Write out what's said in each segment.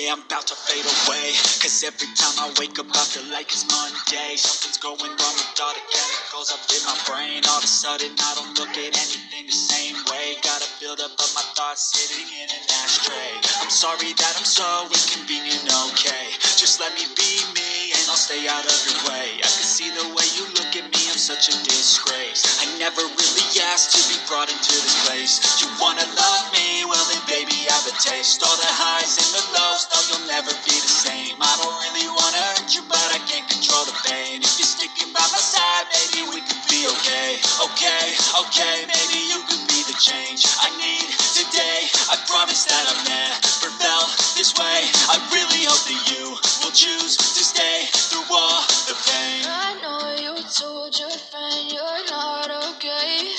yeah, I'm about to fade away. Cause every time I wake up I feel like it's Monday. Something's going wrong with all the chemicals up in my brain. All of a sudden I don't look at anything the same way. Gotta build up of my thoughts sitting in an ashtray. I'm sorry that I'm so inconvenient, okay. Just let me be me and I'll stay out of your way. I can see the way you look at me, I'm such a disgrace. I never really asked to be brought into this place. You wanna love me? Well then baby I have a taste. All the highs and the lows, no you'll never be the same. I don't really wanna hurt you but I can't control the pain. If you're sticking by my side, maybe we could be okay. Okay, maybe you could be the change I need today. I promise that I've never felt this way. I really hope that you will choose to stay through all the pain. I know you told your friend you're not okay.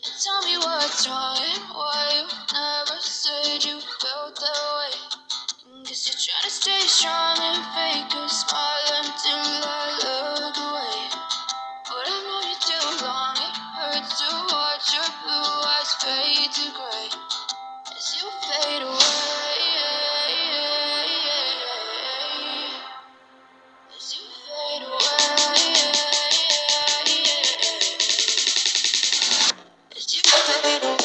And tell me what's wrong and why you never said you felt that way. Guess you're trying to stay strong and fake a smile until I look away. But I've known you too long, it hurts to watch your blue eyes fade to gray as you fade away. As you fade away. As you fade away.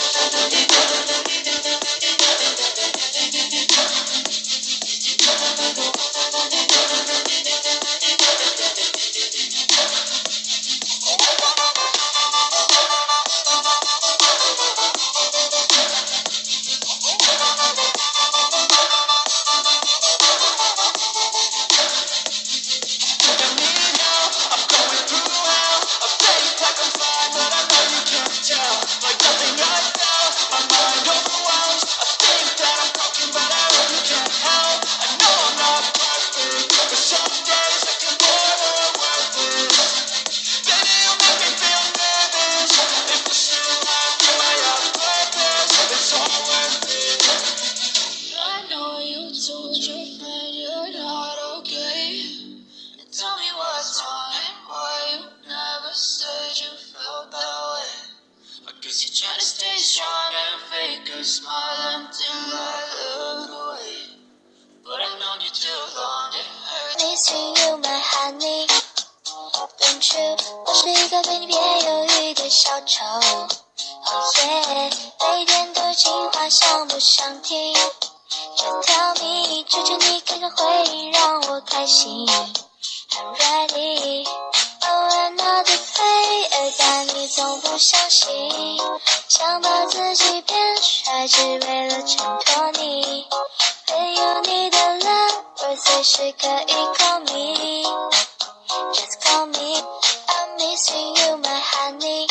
I know you told your friend you're not okay. And tell me what's wrong and why you never said you felt that way. I guess you're trying to stay strong and fake a smile until I look away. But I've known you too long, it hurts. Missing you, my honey. Don't you？我是一个对你别犹豫的小丑。Oh yeah，每天都计划，想不想听？这条谜，求求你给个回应，让我开心。I'm ready。偶然的对配，但你从不相信。想把自己变帅，只为了衬托你。没有你的 love， 随时可以 call me。Just call me, I'm missing you, my honey.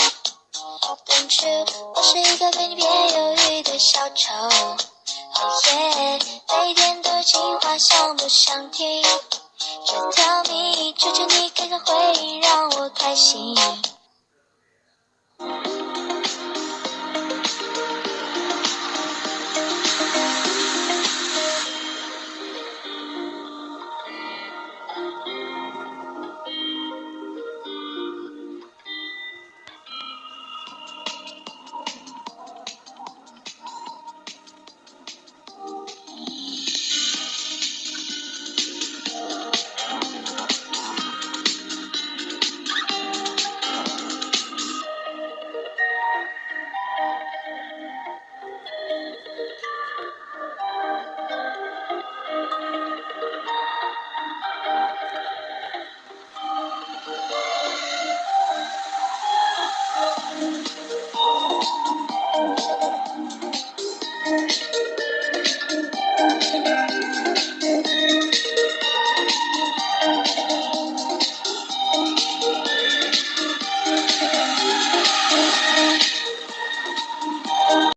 Don't you？ 我是一个对你别犹豫的小丑。Oh yeah， 每天都计划，想不想听？这条谜，求求你给个回应，让我开心。